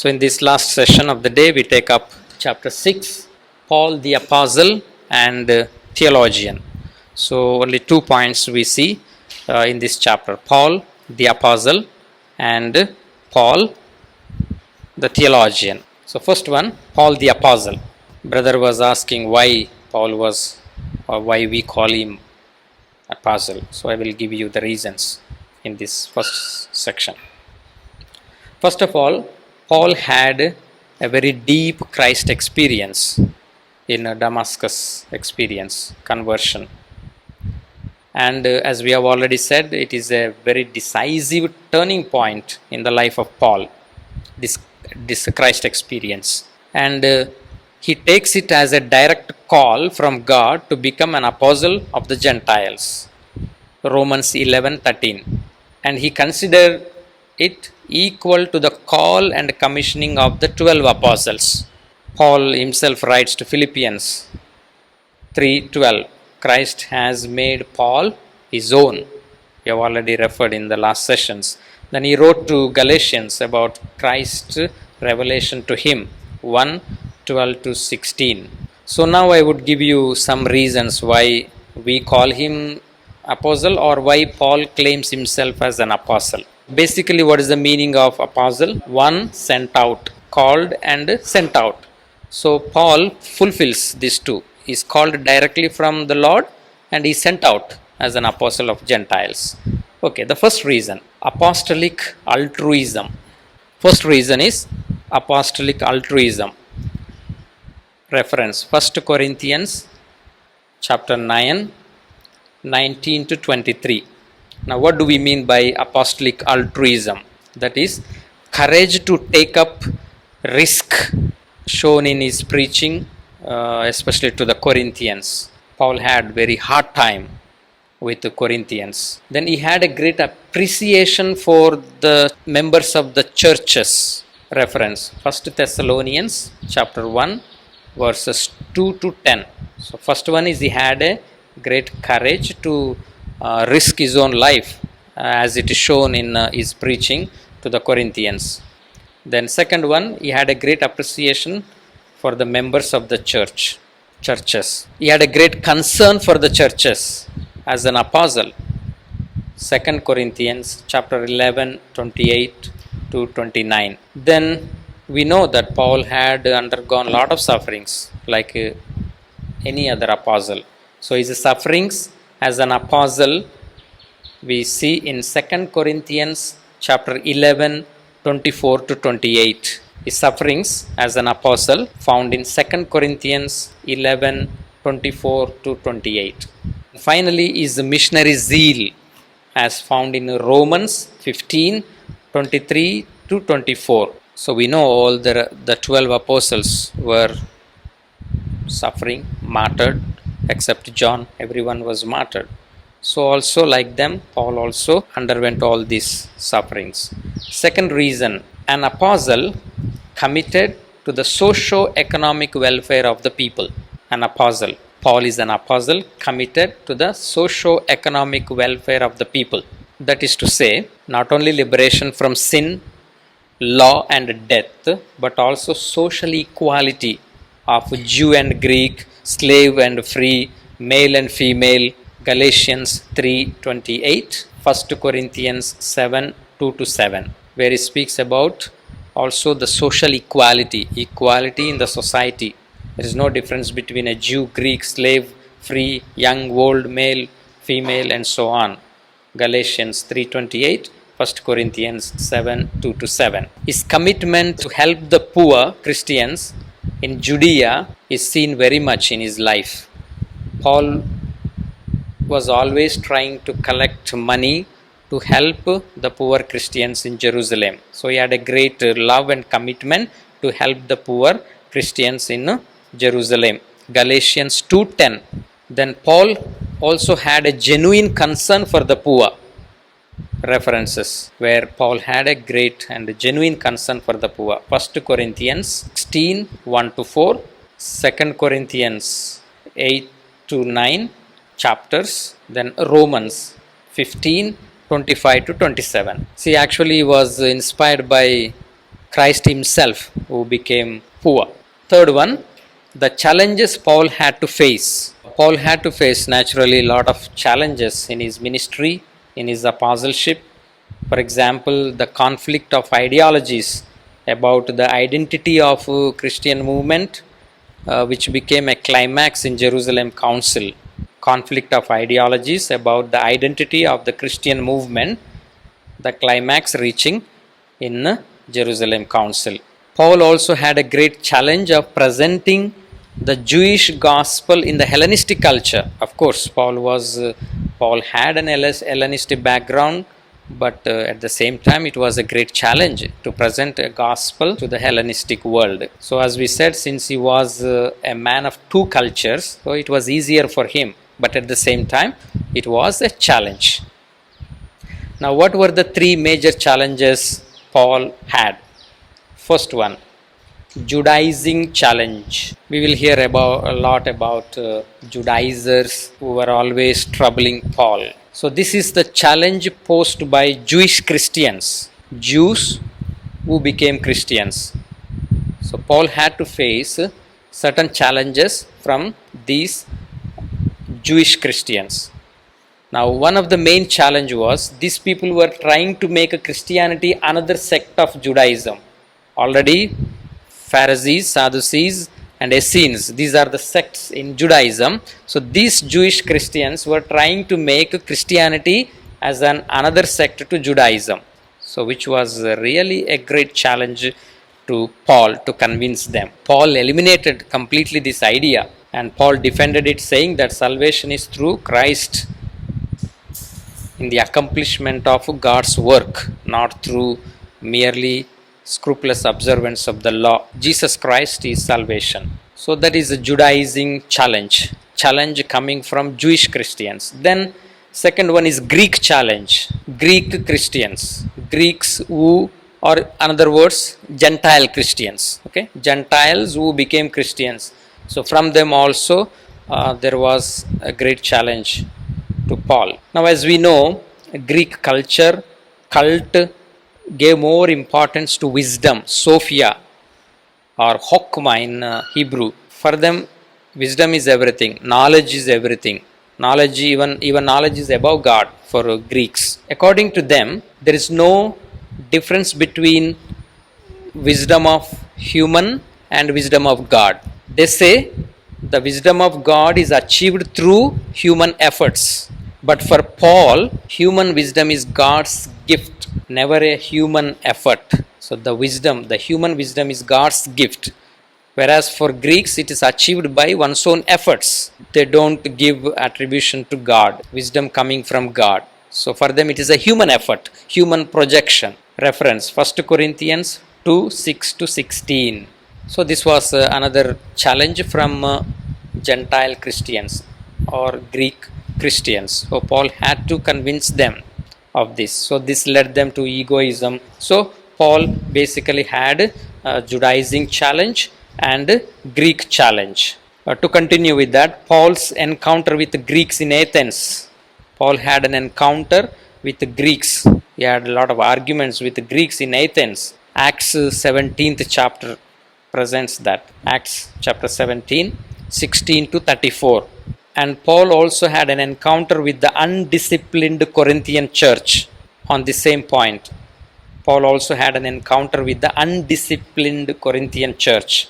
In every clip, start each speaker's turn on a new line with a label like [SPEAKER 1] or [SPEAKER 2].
[SPEAKER 1] So, in this last session of the day, we take up chapter 6, Paul the Apostle and Theologian. So, only 2 points we see in this chapter, Paul the Apostle and Paul the Theologian. So, first one, Paul the Apostle. Brother was asking why Paul was, or why we call him Apostle. So, I will give you the reasons in this first section. First of all, Paul had a very deep Christ experience in a Damascus experience, conversion. And as we have already said, it is a very decisive turning point in the life of Paul, this Christ experience. And he takes it as a direct call from God to become an apostle of the Gentiles, Romans 11:13. And he considered it equal to the call and commissioning of the 12 apostles. Paul himself writes to Philippians 3:12, Christ has made Paul his own. We have already referred in the last sessions. Then he wrote to Galatians about Christ's revelation to him, 1:12-16. So now I would give you some reasons why we call him apostle, or why Paul claims himself as an apostle. Basically, what is the meaning of apostle? One, sent out, called and sent out. So Paul fulfills these two. He is called directly from the Lord and he is sent out as an apostle of Gentiles. Okay, the first reason, apostolic altruism. First reason is apostolic altruism. Reference 1 Corinthians chapter 9, 19-23. Now, what do we mean by apostolic altruism? That is, courage to take up risk shown in his preaching, especially to the Corinthians. Paul had very hard time with the Corinthians. Then he had a great appreciation for the members of the churches. Reference 1 Thessalonians chapter 1 verses 2-10. So first one is he had a great courage to risk his own life, as it is shown in his preaching to the Corinthians. Then second one, he had a great appreciation for the members of the churches. He had a great concern for the churches as an apostle. 2 Corinthians chapter 11, 28-29. Then we know that Paul had undergone a lot of sufferings like any other apostle. So his sufferings as an apostle we see in 2 Corinthians chapter 11, 24-28. His sufferings as an apostle found in 2 Corinthians 11, 24-28. Finally, his missionary zeal as found in Romans 15, 23-24. So we know all the 12 apostles were suffering, martyred, except John. Everyone was martyred. So also like them, Paul also underwent all these sufferings. Second reason, an apostle committed to the socio-economic welfare of the people. An apostle. Paul is an apostle committed to the socio-economic welfare of the people. That is to say, not only liberation from sin, law and death, but also social equality of Jew and Greek, slave and free, male and female. Galatians 3:28, 1 Corinthians 7, 2-7, where he speaks about also the social equality in the society. There is no difference between a Jew, Greek, slave, free, young, old, male, female, and so on. Galatians 3:28, 1 Corinthians 7, 2-7. His commitment to help the poor Christians in Judea is seen very much in his life. Paul was always trying to collect money to help the poor Christians in Jerusalem. So he had a great love and commitment to help the poor Christians in Jerusalem. Galatians 2:10. Then Paul also had a genuine concern for the poor. References where Paul had a great and genuine concern for the poor. 1 Corinthians 16, 1-4, 2 Corinthians 8-9 chapters, then Romans 15, 25-27. See, actually he was inspired by Christ himself who became poor. Third one, the challenges Paul had to face. Paul had to face naturally a lot of challenges in his ministry, in his apostleship. For example, the conflict of ideologies about the identity of Christian movement, which became a climax in Jerusalem Council. Conflict of ideologies about the identity of the Christian movement, the climax reaching in Jerusalem Council. Paul also had a great challenge of presenting the Jewish gospel in the Hellenistic culture. Of course, Paul had an Hellenistic background, but at the same time it was a great challenge to present a gospel to the Hellenistic world. So as we said, since he was a man of two cultures, so it was easier for him, but at the same time it was a challenge. Now, what were the three major challenges Paul had? First one, Judaizing challenge. We will hear a lot about Judaizers who were always troubling Paul. So this is the challenge posed by Jewish Christians, Jews who became Christians. So Paul had to face certain challenges from these Jewish Christians. Now, one of the main challenge was these people were trying to make a Christianity another sect of Judaism. Already Pharisees, Sadducees and Essenes, these are the sects in Judaism. So these Jewish Christians were trying to make Christianity as another sect to Judaism. So which was really a great challenge to Paul to convince them. Paul eliminated completely this idea, and Paul defended it, saying that salvation is through Christ in the accomplishment of God's work, not through merely scrupulous observance of the law. Jesus Christ is salvation. So that is a Judaizing challenge coming from Jewish Christians. Then second one is Greek challenge. Greek Christians, Greeks who, or in other words, Gentile Christians. Okay, Gentiles who became Christians. So from them also there was a great challenge to Paul. Now, as we know, Greek culture, cult, gave more importance to wisdom, Sophia or Chokmah in Hebrew. For them, wisdom is everything, knowledge is everything. Knowledge, even knowledge is above God for Greeks. According to them, there is no difference between wisdom of human and wisdom of God. They say the wisdom of God is achieved through human efforts. But for Paul, human wisdom is God's gift, never a human effort. So the human wisdom is God's gift. Whereas for Greeks, it is achieved by one's own efforts. They don't give attribution to God, wisdom coming from God. So for them, it is a human effort, human projection. Reference 1 Corinthians 2, 6 to 16. So this was another challenge from Gentile Christians or Greek Christians. So Paul had to convince them of this. So this led them to egoism. So Paul basically had a Judaizing challenge and Greek challenge. To continue with that, Paul's encounter with the Greeks in Athens. Paul had an encounter with the Greeks. He had a lot of arguments with the Greeks in Athens. Acts 17th chapter presents that. Acts chapter 17, 16 to 34. And Paul also had an encounter with the undisciplined Corinthian church on the same point. Paul also had an encounter with the undisciplined Corinthian church.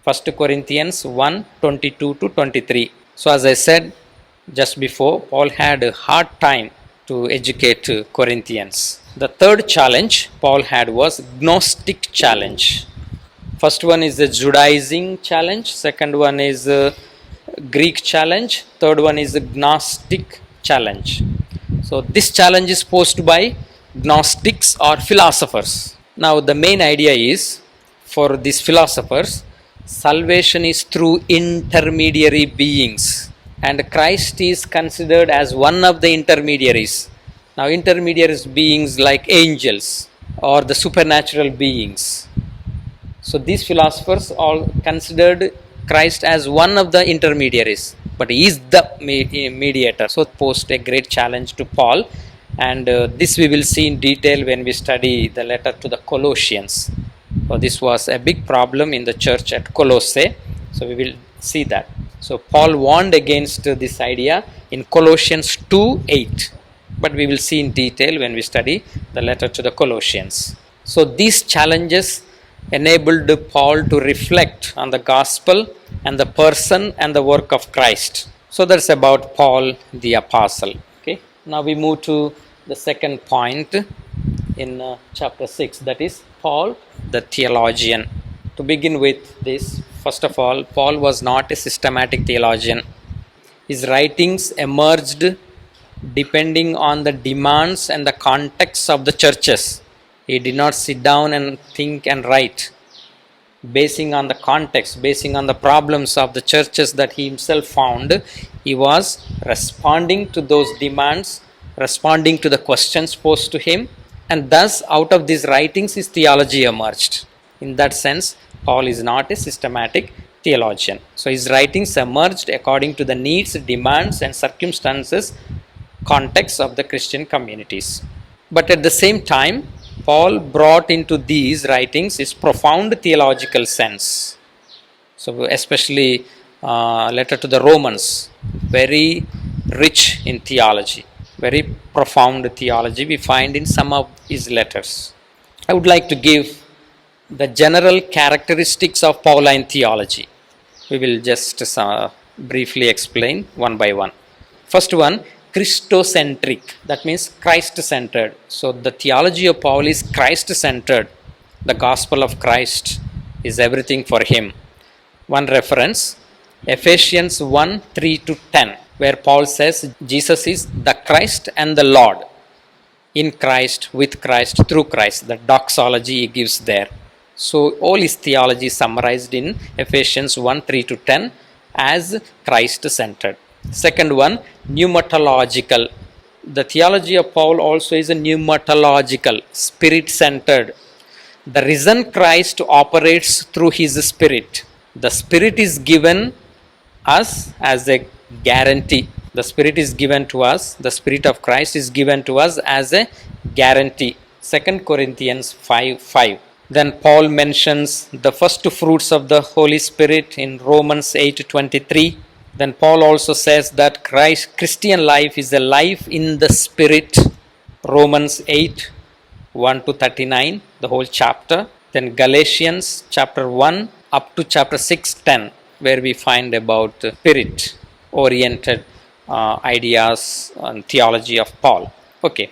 [SPEAKER 1] 1 Corinthians 1, 22 to 23. So as I said just before, Paul had a hard time to educate Corinthians. The third challenge Paul had was Gnostic challenge. First one is the Judaizing challenge. Second one is Greek challenge. Third one is the Gnostic challenge. So this challenge is posed by Gnostics or philosophers. Now the main idea is, for these philosophers, salvation is through intermediary beings, and Christ is considered as one of the intermediaries. Now intermediaries beings like angels or the supernatural beings. So these philosophers all considered Christ as one of the intermediaries, but he is the mediator. So posed a great challenge to Paul, and this we will see in detail when we study the letter to the Colossians. So this was a big problem in the church at Colossae. So we will see that. So Paul warned against this idea in Colossians 2:8. But we will see in detail when we study the letter to the Colossians. So these challenges enabled Paul to reflect on the gospel and the person and the work of Christ. So that's about Paul the apostle. Okay. Now we move to the second point in chapter 6, that is Paul the theologian. To begin with this, first of all, Paul was not a systematic theologian. His writings emerged depending on the demands and the context of the churches. He did not sit down and think and write. Basing on the context, basing on the problems of the churches that he himself found, he was responding to those demands, responding to the questions posed to him, and thus out of these writings his theology emerged. In that sense, Paul is not a systematic theologian. So his writings emerged according to the needs, demands, and circumstances, context of the Christian communities. But at the same time, Paul brought into these writings his profound theological sense. So especially letter to the Romans, very rich in theology, very profound theology we find in some of his letters. I would like to give the general characteristics of Pauline theology. We will just briefly explain one by one. First one, Christocentric, that means Christ-centered. So the theology of Paul is Christ-centered. The gospel of Christ is everything for him. One reference, Ephesians 1:3-10, where Paul says Jesus is the Christ and the Lord. In Christ, with Christ, through Christ. The doxology he gives there. So all his theology is summarized in Ephesians 1:3-10 as Christ-centered. Second one, pneumatological. The theology of Paul also is a pneumatological, spirit-centered. The risen Christ operates through his spirit. The spirit is given us as a guarantee. The spirit is given to us, the spirit of Christ is given to us as a guarantee. 2 Corinthians 5:5. Then Paul mentions the first fruits of the Holy Spirit in Romans 8:23. Then Paul also says that Christian life is a life in the Spirit, Romans 8:1-39, the whole chapter. Then Galatians chapter 1 up to chapter 6:10, where we find about Spirit-oriented ideas and theology of Paul. Okay.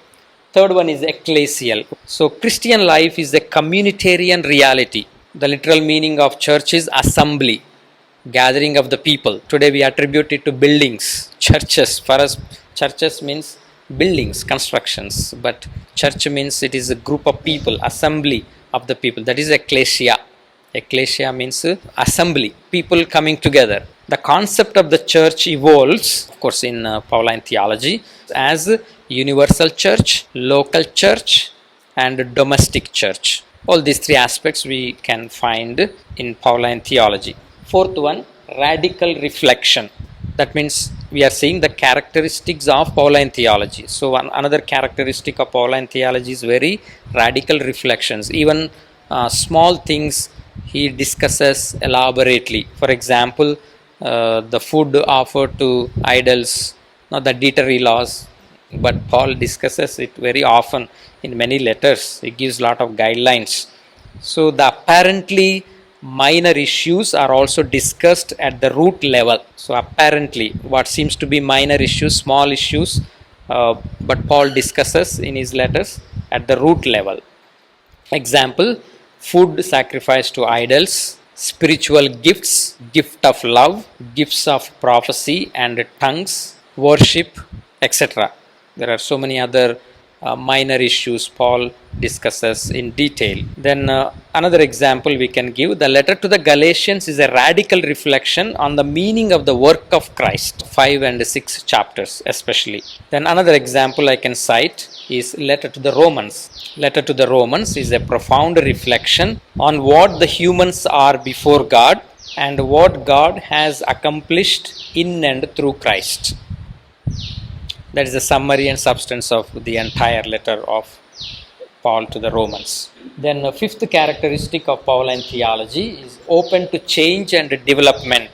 [SPEAKER 1] Third one is ecclesial. So Christian life is a communitarian reality. The literal meaning of church is assembly, gathering of the people. Today we attribute it to buildings, churches. For us, churches means buildings, constructions, but church means it is a group of people, assembly of the people. That is ecclesia. Ecclesia means assembly, people coming together. The concept of the church evolves, of course, in Pauline theology as universal church, local church, and domestic church. All these three aspects we can find in Pauline theology. Fourth one, radical reflection. That means we are seeing the characteristics of Pauline theology. So another characteristic of Pauline theology is very radical reflections. Even small things he discusses elaborately. For example, the food offered to idols, the dietary laws. But Paul discusses it very often in many letters. He gives a lot of guidelines. So the apparently minor issues are also discussed at the root level. So apparently what seems to be minor issues, small issues, but Paul discusses in his letters at the root level. Example, food sacrificed to idols, spiritual gifts, gift of love, gifts of prophecy and tongues, worship, etc. There are so many other minor issues Paul discusses in detail. Then another example we can give, the letter to the Galatians is a radical reflection on the meaning of the work of Christ, 5 and 6 chapters especially. Then another example I can cite is letter to the Romans. Letter to the Romans is a profound reflection on what the humans are before God and what God has accomplished in and through Christ. That is the summary and substance of the entire letter of Paul to the Romans. Then the fifth characteristic of Pauline theology is open to change and development.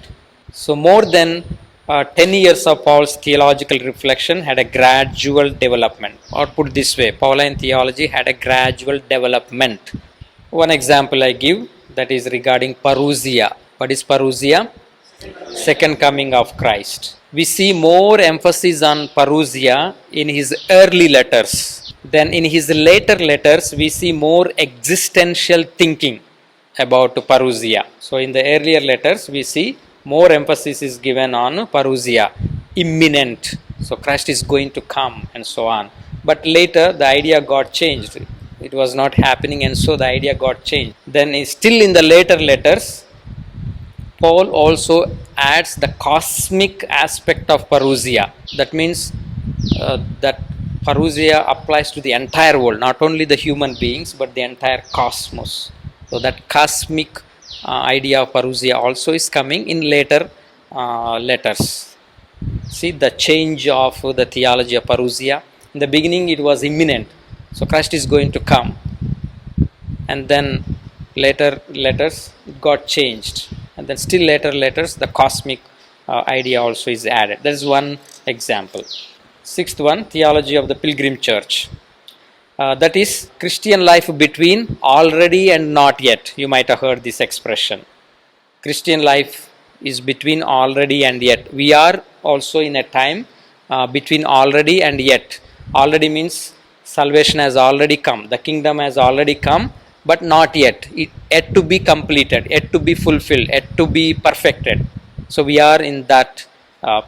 [SPEAKER 1] So more than 10 years of Paul's theological reflection had a gradual development. Or put this way, Pauline theology had a gradual development. One example I give, that is regarding parousia. What is parousia? Second coming of Christ. We see more emphasis on parousia in his early letters. Then in his later letters, we see more existential thinking about parousia. So in the earlier letters, we see more emphasis is given on parousia, imminent. So Christ is going to come and so on. But later the idea got changed. It was not happening, and so the idea got changed. Then still in the later letters, Paul also adds the cosmic aspect of parousia. That means that parousia applies to the entire world, not only the human beings, but the entire cosmos. So that cosmic idea of parousia also is coming in later letters. See the change of the theology of parousia. In the beginning it was imminent. So Christ is going to come. And then later letters it got changed. And then still later letters the cosmic idea also is added. That is one example. Sixth one, theology of the Pilgrim Church. That is Christian life between already and not yet. You might have heard this expression. Christian life is between already and yet. We are also in a time between already and yet. Already means salvation has already come. The kingdom has already come, but not yet. It yet to be completed, yet to be fulfilled, yet to be perfected. So we are in that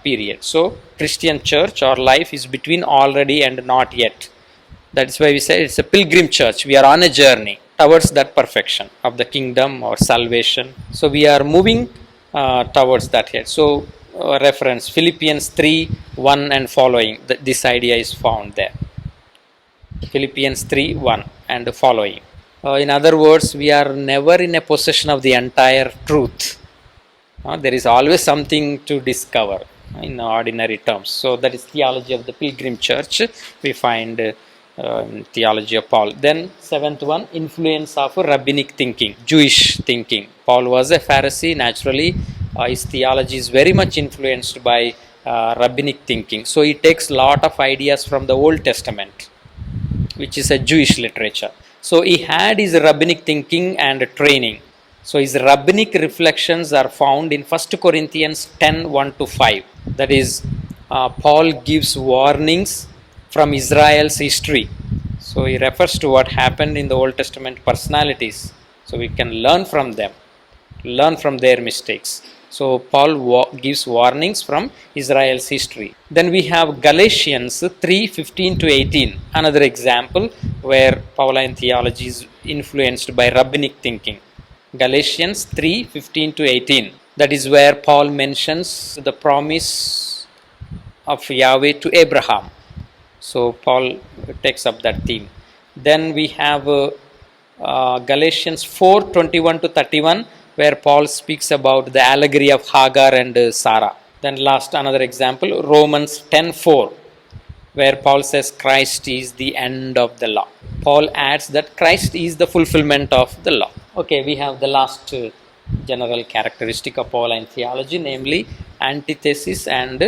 [SPEAKER 1] period. So Christian church or life is between already and not yet. That is why we say it's a pilgrim church. We are on a journey towards that perfection of the kingdom or salvation. So we are moving towards that here. So reference Philippians 3:1 and following. This idea is found there. Philippians 3:1 and following. In other words, we are never in a possession of the entire truth. There is always something to discover in ordinary terms. So that is theology of the Pilgrim Church. We find theology of Paul. Then seventh one, influence of rabbinic thinking, Jewish thinking. Paul was a Pharisee. Naturally, his theology is very much influenced by rabbinic thinking. So he takes lot of ideas from the Old Testament, which is a Jewish literature. So he had his rabbinic thinking and training. So his rabbinic reflections are found in 1 Corinthians 10:1-5. That is, Paul gives warnings from Israel's history. So he refers to what happened in the Old Testament personalities. So we can learn from them, learn from their mistakes. So Paul gives warnings from Israel's history. Then we have Galatians 3:15-18, another example where Pauline theology is influenced by rabbinic thinking. Galatians 3:15-18. That is where Paul mentions the promise of Yahweh to Abraham. So Paul takes up that theme. Then we have Galatians 4:21-31, where Paul speaks about the allegory of Hagar and Sarah. Then last another example, Romans 10:4, where Paul says Christ is the end of the law. Paul adds that Christ is the fulfillment of the law. Okay, we have the last general characteristic of Pauline theology, namely antithesis and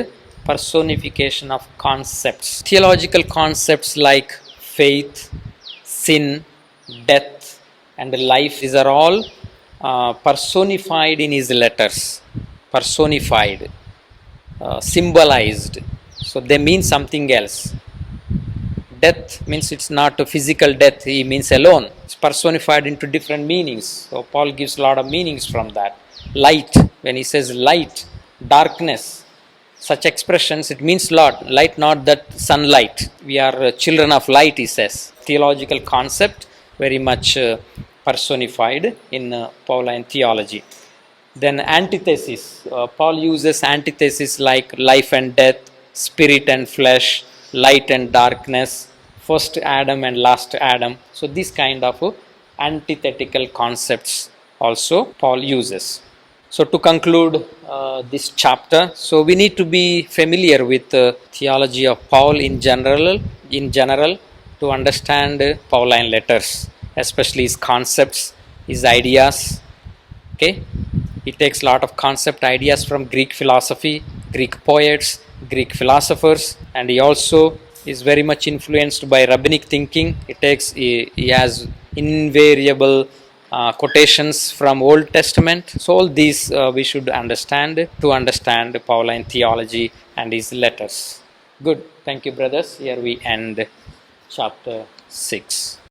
[SPEAKER 1] personification of concepts. Theological concepts like faith, sin, death, and life, these are all personified in his letters. Personified, symbolized. So they mean something else. Death means it's not a physical death, he means alone. It's personified into different meanings. So Paul gives a lot of meanings from that. Light, when he says light, darkness, such expressions, it means lot. Light, not that sunlight. We are children of light, he says. Theological concept, very much personified in Pauline theology. Then antithesis. Paul uses antithesis like life and death, spirit and flesh, light and darkness, first Adam and last Adam. So these kind of antithetical concepts also Paul uses. So to conclude this chapter, so we need to be familiar with the theology of Paul in general, to to understand Pauline letters, especially his concepts, his ideas. Okay, he takes a lot of concept ideas from Greek philosophy, Greek poets, Greek philosophers, and he also is very much influenced by rabbinic thinking. He has invariable quotations from Old Testament. So all these we should understand to understand Pauline theology and his letters. Good. Thank you, brothers. Here we end chapter 6.